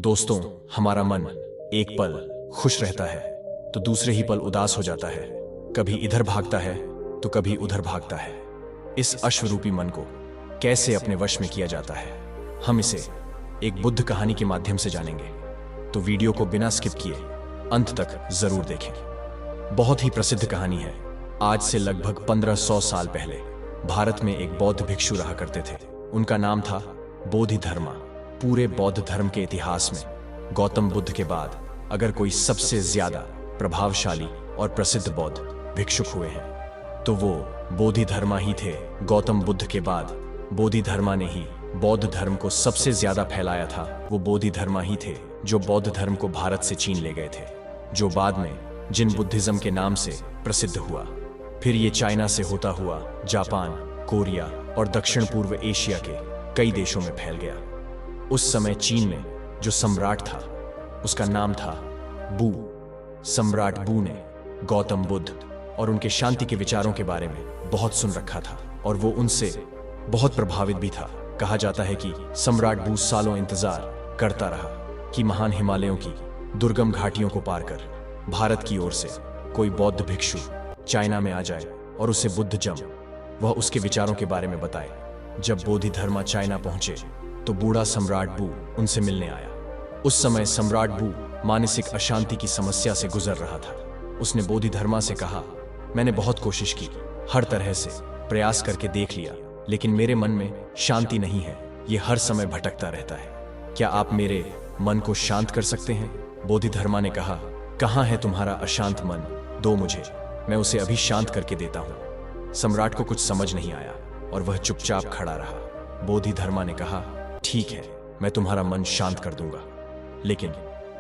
दोस्तों, हमारा मन एक पल खुश रहता है तो दूसरे ही पल उदास हो जाता है। कभी इधर भागता है तो कभी उधर भागता है। इस अश्वरूपी मन को कैसे अपने वश में किया जाता है, हम इसे एक बुद्ध कहानी के माध्यम से जानेंगे। तो वीडियो को बिना स्किप किए अंत तक जरूर देखें। बहुत ही प्रसिद्ध कहानी है। आज से लगभग 1500 साल पहले भारत में एक बौद्ध भिक्षु रहा करते थे। उनका नाम था बोधिधर्मा। पूरे बौद्ध धर्म के इतिहास में गौतम बुद्ध के बाद अगर कोई सबसे ज्यादा प्रभावशाली और प्रसिद्ध बौद्ध भिक्षुक हुए हैं तो वो बोधिधर्मा ही थे। गौतम बुद्ध के बाद बोधिधर्मा ने ही बौद्ध धर्म को सबसे ज्यादा फैलाया था। वो बोधिधर्मा ही थे जो बौद्ध धर्म को भारत से चीन ले गए थे, जो बाद में जिन बुद्धिज्म के नाम से प्रसिद्ध हुआ। फिर ये चाइना से होता हुआ जापान, कोरिया और दक्षिण पूर्व एशिया के कई देशों में फैल गया। उस समय चीन में जो सम्राट था उसका नाम था बू। सम्राट बू ने गौतम बुद्ध और उनके शांति के विचारों के बारे में बहुत सुन रखा था और वो उनसे बहुत प्रभावित भी था। कहा जाता है कि सम्राट बू सालों इंतजार करता रहा कि महान हिमालयों की दुर्गम घाटियों को पार कर भारत की ओर से कोई बौद्ध भिक्षु चाइना में आ जाए और उसे बुद्धिज्म वह उसके विचारों के बारे में बताए। जब बोधिधर्मा चाइना पहुंचे तो बूढ़ा सम्राट बू उनसे मिलने आया। उस समय सम्राट बू मानसिक अशांति की समस्या से गुजर रहा था। उसने बोधिधर्मा से कहा, मैंने बहुत कोशिश की, हर तरह से प्रयास करके देख लिया, लेकिन मेरे मन में शांति नहीं है। ये हर समय भटकता रहता है। क्या आप मेरे मन को शांत कर सकते हैं? बोधिधर्मा ने कहा, कहाँ है तुम्हारा अशांत मन? दो मुझे, मैं उसे अभी शांत करके देता हूँ। सम्राट को कुछ समझ नहीं आया और वह चुपचाप खड़ा रहा। बोधिधर्मा ने कहा, ठीक है, मैं तुम्हारा मन शांत कर दूंगा, लेकिन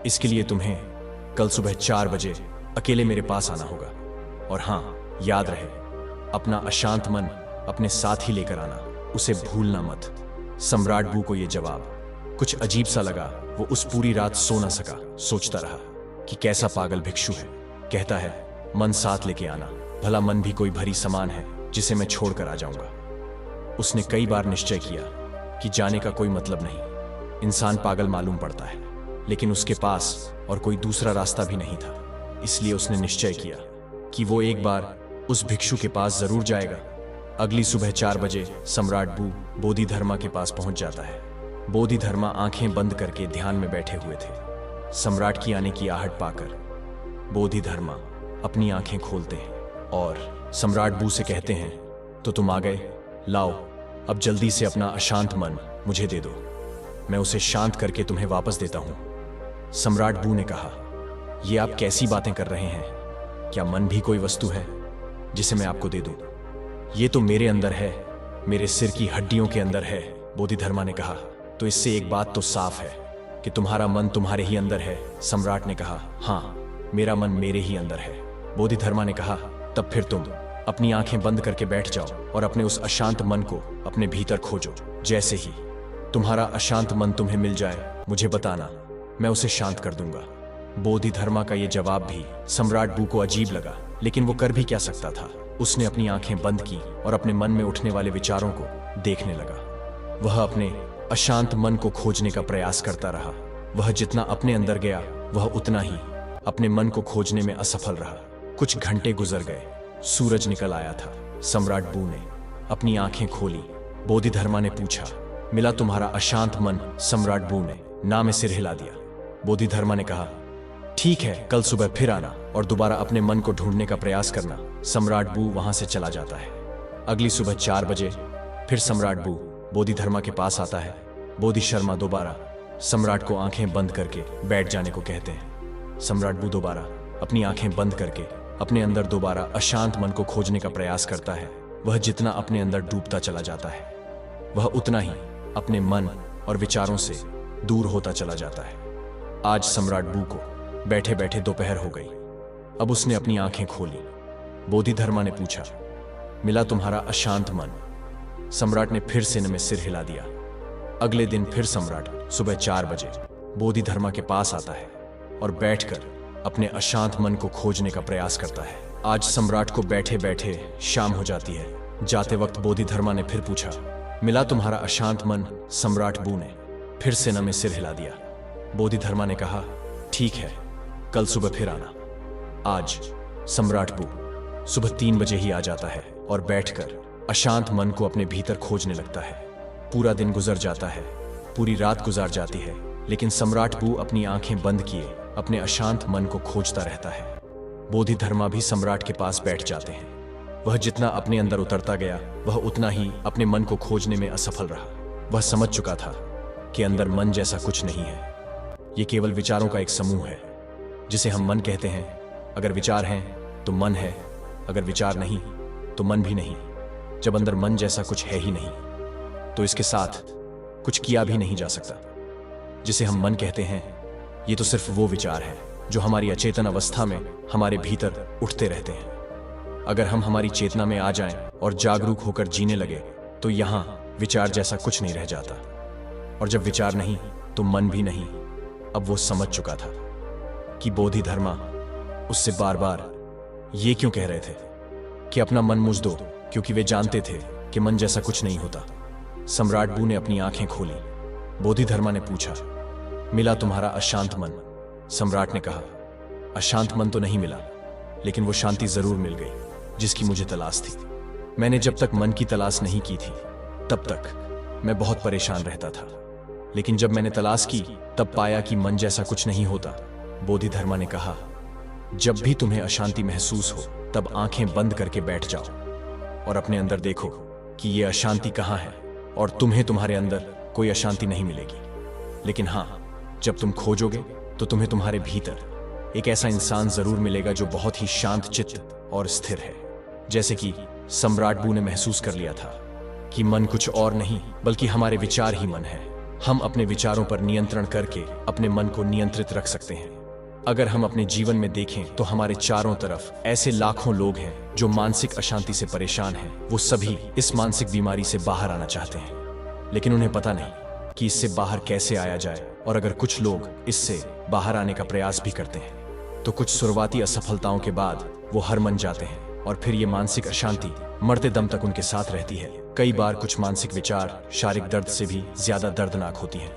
इसके लिए तुम्हें कल सुबह 4 बजे अकेले मेरे पास आना होगा। और हाँ, याद रहे, अपना अशांत मन अपने साथ ही लेकर आना, उसे भूलना मत। सम्राट बू को यह जवाब कुछ अजीब सा लगा। वो उस पूरी रात सो न सका। सोचता रहा कि कैसा पागल भिक्षु है, कहता है मन साथ लेके आना। भला मन भी कोई भरी सामान है जिसे मैं छोड़कर आ जाऊंगा। उसने कई बार निश्चय किया कि जाने का कोई मतलब नहीं। इंसान पागल मालूम पड़ता है, लेकिन उसके पास और कोई दूसरा रास्ता भी नहीं था। इसलिए उसने निश्चय किया कि वो एक बार उस भिक्षु के पास जरूर जाएगा। अगली सुबह 4 बजे सम्राट बू बोधिधर्मा के पास पहुंच जाता है। बोधिधर्मा आंखें बंद करके ध्यान में बैठे हुए थे। सम्राट की आने की आहट पाकर बोधिधर्मा अपनी आंखें खोलते हैं और सम्राट बू से कहते हैं, तो तुम आ गए? लाओ, अब जल्दी से अपना अशांत मन मुझे दे दो, मैं उसे शांत करके तुम्हें वापस देता हूं। सम्राट बू ने कहा, ये आप कैसी बातें कर रहे हैं? क्या मन भी कोई वस्तु है जिसे मैं आपको दे दूं? ये तो मेरे अंदर है, मेरे सिर की हड्डियों के अंदर है। बोधिधर्मा ने कहा, तो इससे एक बात तो साफ है कि तुम्हारा मन तुम्हारे ही अंदर है। सम्राट ने कहा, हाँ, मेरा मन मेरे ही अंदर है। बोधिधर्मा ने कहा, तब फिर तुम अपनी आंखें बंद करके बैठ जाओ और अपने उस अशांत मन को अपने भीतर खोजो। जैसे ही तुम्हारा अशांत मन तुम्हें मिल जाए मुझे बताना, मैं उसे शांत कर दूंगा। बोधिधर्मा का यह जवाब भी सम्राट बू को अजीब लगा, लेकिन वो कर भी क्या सकता था। उसने अपनी आंखें बंद की और अपने मन में उठने वाले विचारों को देखने लगा। वह अपने अशांत मन को खोजने का प्रयास करता रहा। वह जितना अपने अंदर गया वह उतना ही अपने मन को खोजने में असफल रहा। कुछ घंटे गुजर गए, सूरज निकल आया था। सम्राट बू ने अपनी आंखें खोली। बोधिधर्मा ने पूछा, मिला तुम्हारा अशांत मन? सम्राट बू ने ना में सिर हिला दिया। बोधिधर्मा ने कहा, ठीक है, कल सुबह फिर आना और दोबारा अपने मन को ढूंढने का प्रयास करना। सम्राट बू वहां से चला जाता है। अगली सुबह 4 बजे फिर सम्राट बू बोधिधर्मा के पास आता है। बोधिशर्मा दोबारा सम्राट को आंखें बंद करके बैठ जाने को कहते हैं। सम्राट बू दोबारा अपनी आंखें बंद करके अपने अंदर दोबारा अशांत मन को खोजने का प्रयास करता है। वह जितना अपने अंदर डूबता चला जाता है वह उतना ही अपने मन और विचारों से दूर होता चला जाता है। आज सम्राट बू को बैठे बैठे दोपहर हो गई। अब उसने अपनी आंखें खोली। बोधिधर्मा ने पूछा, मिला तुम्हारा अशांत मन? सम्राट ने फिर से में सिर हिला दिया। अगले दिन फिर सम्राट सुबह 4 बजे बोधिधर्मा के पास आता है और बैठकर अपने अशांत मन को खोजने का प्रयास करता है। आज सम्राट को बैठे बैठे शाम हो जाती है। जाते वक्त बोधिधर्मा ने फिर पूछा, मिला तुम्हारा अशांत मन? सम्राट बू ने फिर से में सिर हिला दिया। बोधिधर्मा ने कहा, ठीक है, कल सुबह फिर आना। आज सम्राट बू सुबह 3 बजे ही आ जाता है और बैठकर अशांत मन को अपने भीतर खोजने लगता है। पूरा दिन गुजर जाता है, पूरी रात गुजार जाती है, लेकिन सम्राट बू अपनी आंखें बंद किए अपने अशांत मन को खोजता रहता है। बोधिधर्मा भी सम्राट के पास बैठ जाते हैं। वह जितना अपने अंदर उतरता गया, वह उतना ही अपने मन को खोजने में असफल रहा। वह समझ चुका था कि अंदर मन जैसा कुछ नहीं है। ये केवल विचारों का एक समूह है जिसे हम मन कहते हैं। अगर विचार हैं तो मन है, अगर विचार नहीं तो मन भी नहीं। जब अंदर मन जैसा कुछ है ही नहीं तो इसके साथ कुछ किया भी नहीं जा सकता। जिसे हम मन कहते हैं, ये तो सिर्फ वो विचार है जो हमारी अचेतन अवस्था में हमारे भीतर उठते रहते हैं। अगर हम हमारी चेतना में आ जाएं और जागरूक होकर जीने लगे तो यहां विचार जैसा कुछ नहीं रह जाता। और जब विचार नहीं तो मन भी नहीं। अब वो समझ चुका था कि बोधिधर्मा उससे बार बार ये क्यों कह रहे थे कि अपना मन मुझ दो, क्योंकि वे जानते थे कि मन जैसा कुछ नहीं होता। सम्राट बू ने अपनी आंखें खोली। बोधिधर्मा ने पूछा, मिला तुम्हारा अशांत मन? सम्राट ने कहा, अशांत मन तो नहीं मिला, लेकिन वो शांति जरूर मिल गई जिसकी मुझे तलाश थी। मैंने जब तक मन की तलाश नहीं की थी तब तक मैं बहुत परेशान रहता था, लेकिन जब मैंने तलाश की तब पाया कि मन जैसा कुछ नहीं होता। बोधिधर्मा ने कहा, जब भी तुम्हें अशांति महसूस हो तब आंखें बंद करके बैठ जाओ और अपने अंदर देखो कि ये अशांति कहाँ है, और तुम्हें तुम्हारे अंदर कोई अशांति नहीं मिलेगी। लेकिन हां, जब तुम खोजोगे तो तुम्हें तुम्हारे भीतर एक ऐसा इंसान जरूर मिलेगा जो बहुत ही शांत चित्त और स्थिर है। जैसे कि सम्राट बू ने महसूस कर लिया था कि मन कुछ और नहीं बल्कि हमारे विचार ही मन है। हम अपने विचारों पर नियंत्रण करके अपने मन को नियंत्रित रख सकते हैं। अगर हम अपने जीवन में देखें तो हमारे चारों तरफ ऐसे लाखों लोग हैं जो मानसिक अशांति से परेशान हैं। वो सभी इस मानसिक बीमारी से बाहर आना चाहते हैं, लेकिन उन्हें पता नहीं कि इससे बाहर कैसे आया जाए। और अगर कुछ लोग इससे बाहर आने का प्रयास भी करते हैं तो कुछ शुरुआती असफलताओं के बाद वो हार मान जाते हैं, और फिर ये मानसिक अशांति मरते दम तक उनके साथ रहती है। कई बार कुछ मानसिक विचार शारीरिक दर्द से भी ज्यादा दर्दनाक होती हैं,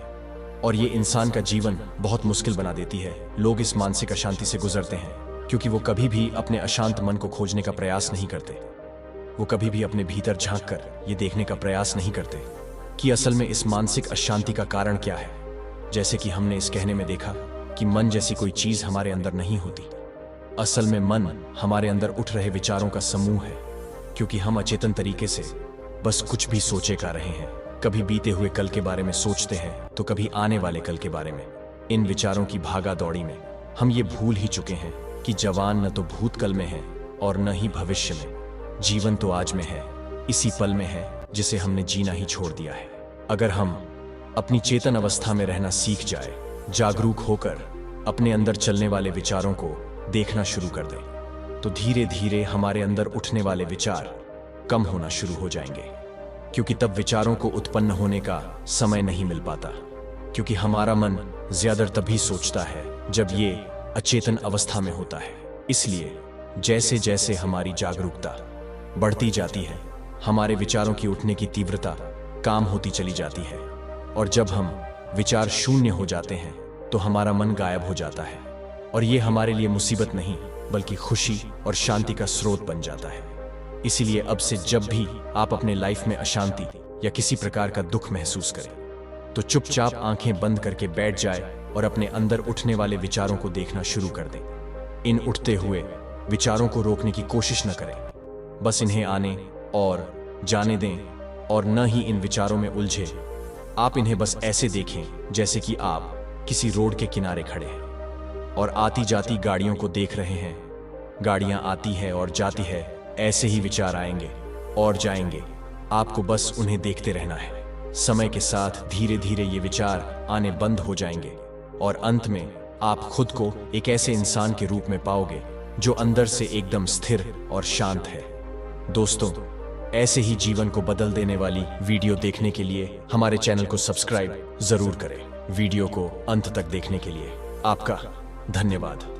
और ये इंसान का जीवन बहुत मुश्किल बना देती है। लोग इस मानसिक अशांति से गुजरते हैं क्योंकि वो कभी भी अपने अशांत मन को खोजने का प्रयास नहीं करते। वो कभी भी अपने भीतर झांक कर ये देखने का प्रयास नहीं करते कि असल में इस मानसिक अशांति का कारण क्या है। जैसे कि हमने इस कहने में देखा कि मन जैसी कोई चीज हमारे अंदर नहीं होती। असल में मन हमारे अंदर उठ रहे विचारों का समूह है, क्योंकि हम अचेतन तरीके से बस कुछ भी सोचे कर रहे हैं। कभी बीते हुए कल के बारे में सोचते हैं तो कभी आने वाले कल के बारे में। इन विचारों की भागा दौड़ी में हम ये भूल ही चुके हैं कि जवान न तो भूतकाल में है और न ही भविष्य में। जीवन तो आज में है, इसी पल में है जिसे हमने जीना ही छोड़ दिया है। अगर हम अपनी चेतन अवस्था में रहना सीख जाए, जागरूक होकर अपने अंदर चलने वाले विचारों को देखना शुरू कर दें, तो धीरे धीरे हमारे अंदर उठने वाले विचार कम होना शुरू हो जाएंगे। क्योंकि तब विचारों को उत्पन्न होने का समय नहीं मिल पाता, क्योंकि हमारा मन ज्यादा तभी सोचता है जब ये अचेतन अवस्था में होता है। इसलिए जैसे जैसे हमारी जागरूकता बढ़ती जाती है, हमारे विचारों की उठने की तीव्रता काम होती चली जाती है, और जब हम विचार शून्य हो जाते हैं तो हमारा मन गायब हो जाता है, और ये हमारे लिए मुसीबत नहीं बल्कि खुशी और शांति का स्रोत बन जाता है। इसीलिए अब से जब भी आप अपने लाइफ में अशांति या किसी प्रकार का दुख महसूस करें तो चुपचाप आंखें बंद करके बैठ जाए और अपने अंदर उठने वाले विचारों को देखना शुरू कर दें। इन उठते हुए विचारों को रोकने की कोशिश न करें, बस इन्हें आने और जाने दें, और न ही इन विचारों में उलझे। आप इन्हें बस ऐसे देखें जैसे कि आप किसी रोड के किनारे खड़े हैं और आती जाती गाड़ियों को देख रहे हैं। गाड़ियां आती है और जाती है, ऐसे ही विचार आएंगे और जाएंगे, आपको बस उन्हें देखते रहना है। समय के साथ धीरे धीरे ये विचार आने बंद हो जाएंगे और अंत में आप खुद को एक ऐसे इंसान के रूप में पाओगे जो अंदर से एकदम स्थिर और शांत है। दोस्तों, ऐसे ही जीवन को बदल देने वाली वीडियो देखने के लिए हमारे चैनल को सब्सक्राइब जरूर करें। वीडियो को अंत तक देखने के लिए आपका धन्यवाद।